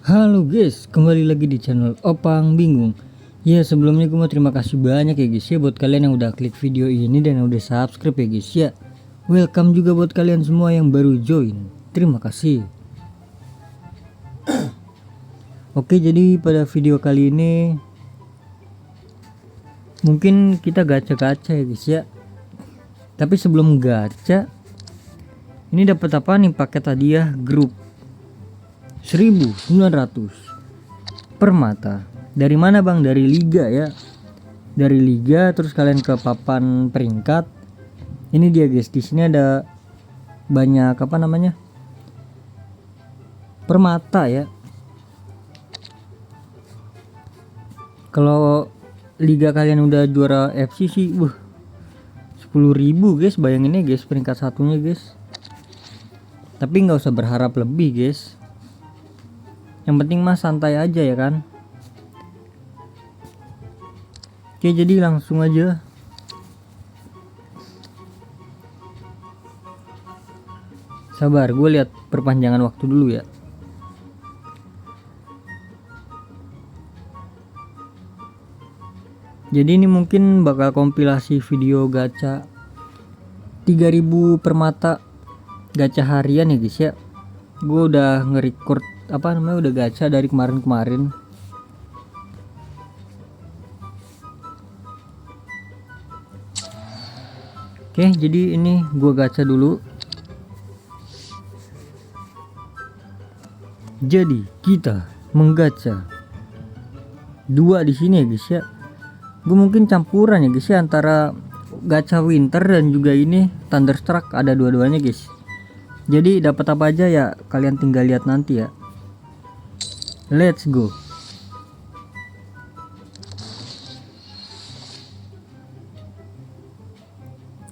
Halo guys, kembali lagi di channel Opang Bingung. Ya sebelumnya gue mau terima kasih banyak ya guys ya buat kalian yang udah klik video ini dan yang udah subscribe ya guys ya. Welcome juga buat kalian semua yang baru join. Terima kasih. Oke, jadi pada video kali ini mungkin kita gacha-gacha ya guys ya. Tapi sebelum gacha, ini dapat apa nih paket hadiah grup 1900 permata. Dari mana bang? Dari liga ya. Dari liga terus kalian ke papan peringkat. Ini dia guys, di sini ada banyak apa namanya? Permata ya. Kalau liga kalian udah juara FC sih, 10.000 guys, bayanginnya guys, peringkat satunya guys. Tapi nggak usah berharap lebih guys. Yang penting mah santai aja ya kan. Oke, jadi langsung aja. Sabar, gue lihat perpanjangan waktu dulu ya. Jadi ini mungkin bakal kompilasi video gacha 3000 permata gacha harian ya guys ya. Gue udah nge-record udah gacha dari kemarin-kemarin. Oke, jadi ini gue gacha dulu. Jadi kita menggacha dua di sini ya guys ya. Gue mungkin campuran ya guys ya antara gacha winter dan juga ini Thunderstruck, ada dua-duanya guys. Jadi dapat apa aja ya kalian tinggal lihat nanti ya. Let's go.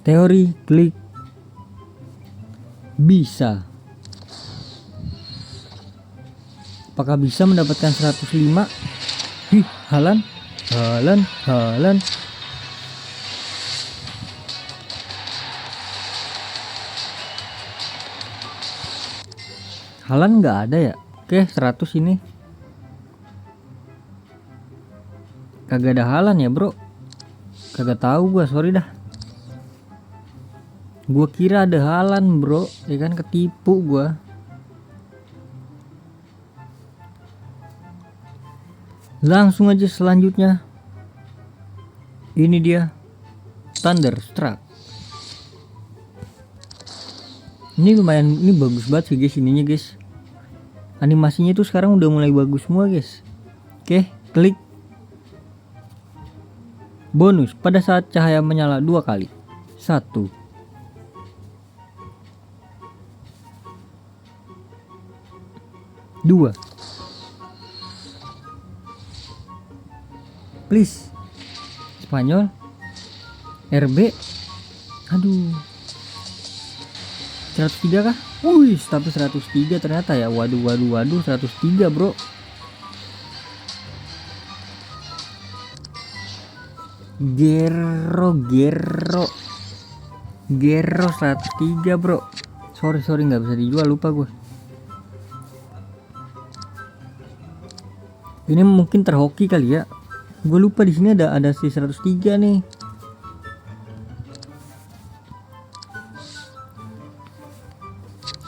Teori klik bisa. Apakah bisa mendapatkan 105? Haaland. Haaland nggak ada ya. Oke, 100 ini. Kagak ada Haaland ya bro. Kagak tahu gua, sorry dah. Gua kira ada Haaland bro, ya kan, ketipu gua. Langsung aja selanjutnya. Ini dia Thunderstruck. Ini lumayan, ini bagus banget sih guys ininya guys. Animasinya tuh sekarang udah mulai bagus semua guys. Oke, klik. Bonus pada saat cahaya menyala 2 kali. 1, 2. Please. Spanyol. RB. Aduh. 103 kah? Wih, tapi 103 ternyata ya. Waduh 103 bro. Gero 103 bro. Sorry nggak bisa dijual, lupa gue. Ini mungkin terhoki kali ya. Gue lupa di sini ada si 103 nih.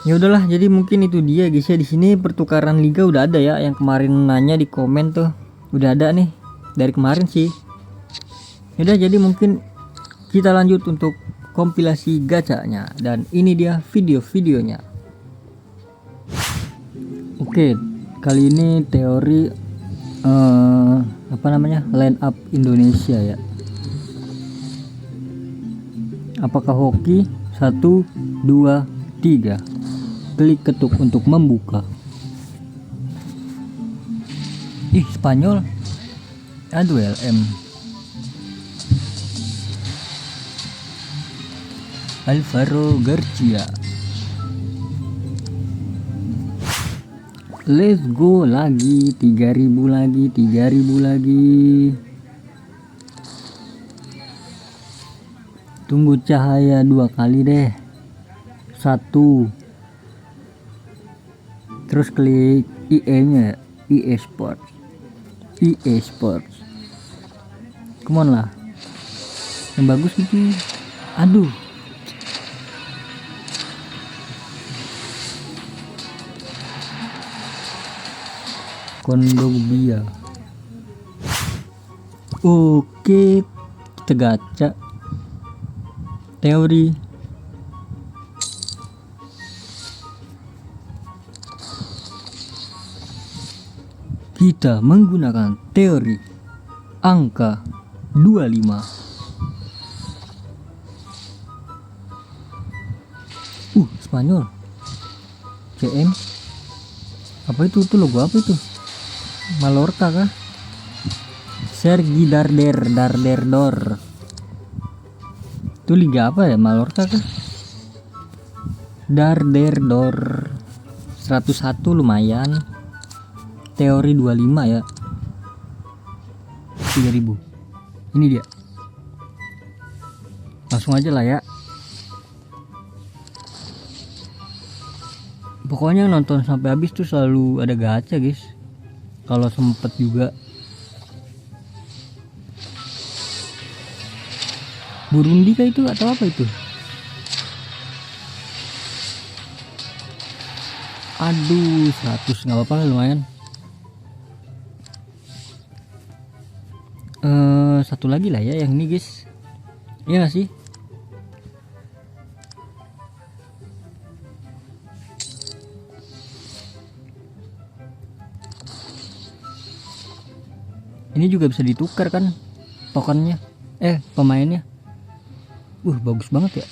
Ya udahlah, jadi mungkin itu dia guys ya. Di sini pertukaran liga udah ada ya. Yang kemarin nanya di komen tuh udah ada nih dari kemarin sih. Yaudah, jadi mungkin kita lanjut untuk kompilasi gacanya. Dan ini dia video-videonya. Oke, kali ini teori line up Indonesia ya. Apakah hoki? 1, 2, 3. Klik ketuk untuk membuka. Spanyol. Aduh, LM. Alvaro Garcia. Let's go lagi, 3000 lagi. Tunggu cahaya 2 kali deh. 1. Terus klik IE nya. EA Sports. EA Sports. Come on lah. Yang bagus gitu. Aduh. Kondogbia. Oke, kita gacha. Teori. Kita menggunakan teori angka 25. Spanyol. CM. Apa itu? Tuh logo apa itu? Mallorca kah? Sergi Darderdor. Itu liga apa ya? Mallorca kah? Darderdor 101 lumayan. Teori 25 ya. 3000. Ini dia. Langsung aja lah ya. Pokoknya nonton sampai habis tuh selalu ada gacha, guys. Kalau sempet juga. Burundi kah itu atau apa itu? Aduh, 100 nggak apa-apa, lumayan. Satu lagi lah ya yang ini, guys. Iya gak sih? Ini juga bisa ditukar kan tokennya, pemainnya. Bagus banget ya.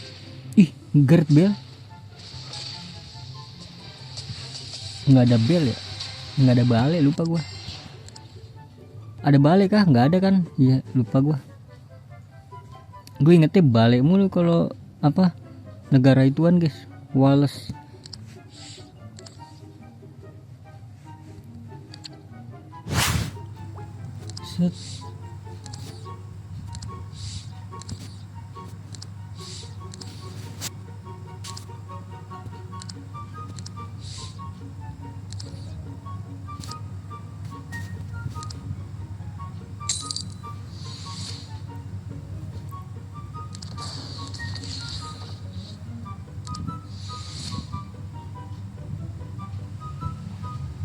Gareth Bale. Nggak ada Bale ya, nggak ada Bale, lupa gua. Ada Bale kah? Nggak ada kan? Iya, lupa gua. Gue ingetnya Bale mulu kalau apa negara ituan, guys. Wales. Set.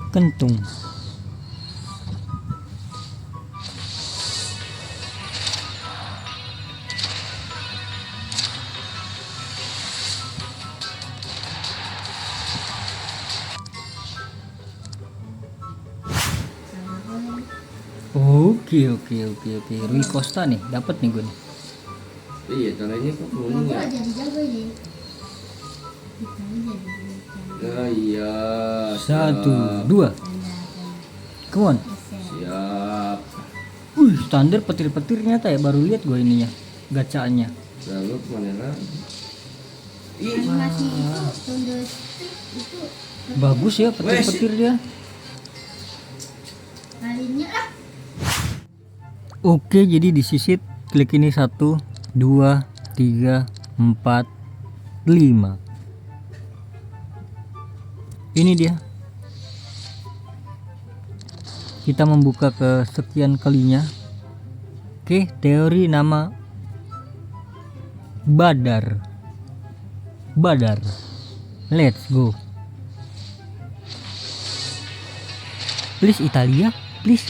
Kentung. Oke. Rui Costa nih, dapat nih gue nih. Iya, caranya kok belum ya. Jadi jago ini. Ya iya. 1, 2. Come on. Siap. Standar petir-petir ternyata ya, baru lihat gue ininya, gacaannya. Lalu kemana lagi? Animasi itu Thunder Stick itu Bagus ya petir-petir dia. kalinya lah. Oke, jadi disisit, klik ini 1, 2, 3, 4, 5. Ini dia. Kita membuka kesekian kalinya. Oke, teori nama Badar. Let's go. Please Italia, please.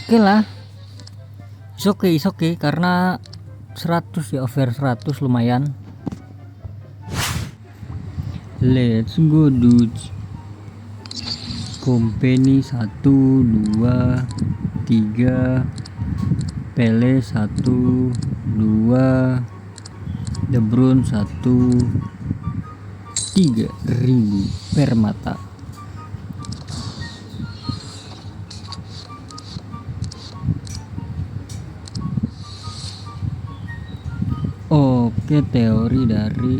Oke lah. It's okay karena 100 ya, over 100 lumayan. Let's go dudes. Company 1, 2, 3, Pele 1, 2, De Bruyne 1, 3000 per mata. Oke, teori dari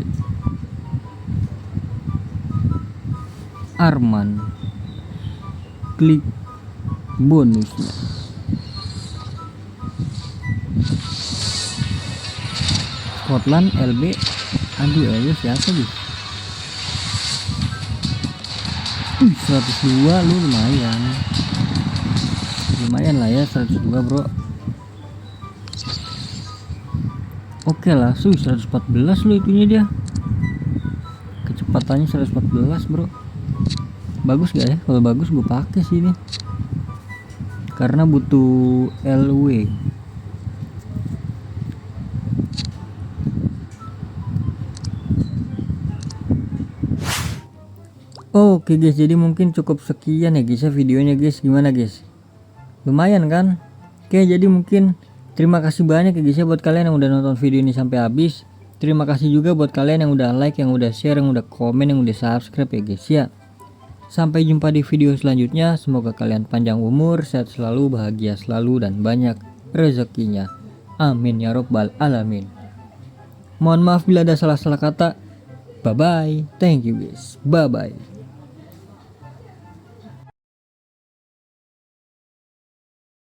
Arman. Klik bonusnya. Scotland LB Aduh siapa guys? 102 lu lumayan lah ya 102 bro. Oke lah 114 lu itunya dia, kecepatannya 114 bro. Bagus gak ya? Kalau bagus gue pakai sih ini karena butuh LW. Oke guys, jadi mungkin cukup sekian ya guys ya videonya guys. Gimana guys? Lumayan kan? Oke, jadi mungkin terima kasih banyak ya guys ya buat kalian yang udah nonton video ini sampai habis. Terima kasih juga buat kalian yang udah like, yang udah share, yang udah komen, yang udah subscribe ya guys ya. Sampai jumpa di video selanjutnya. Semoga kalian panjang umur, sehat selalu, bahagia selalu, dan banyak rezekinya. Amin ya robbal alamin. Mohon maaf bila ada salah-salah kata. Bye bye. Thank you guys. Bye bye.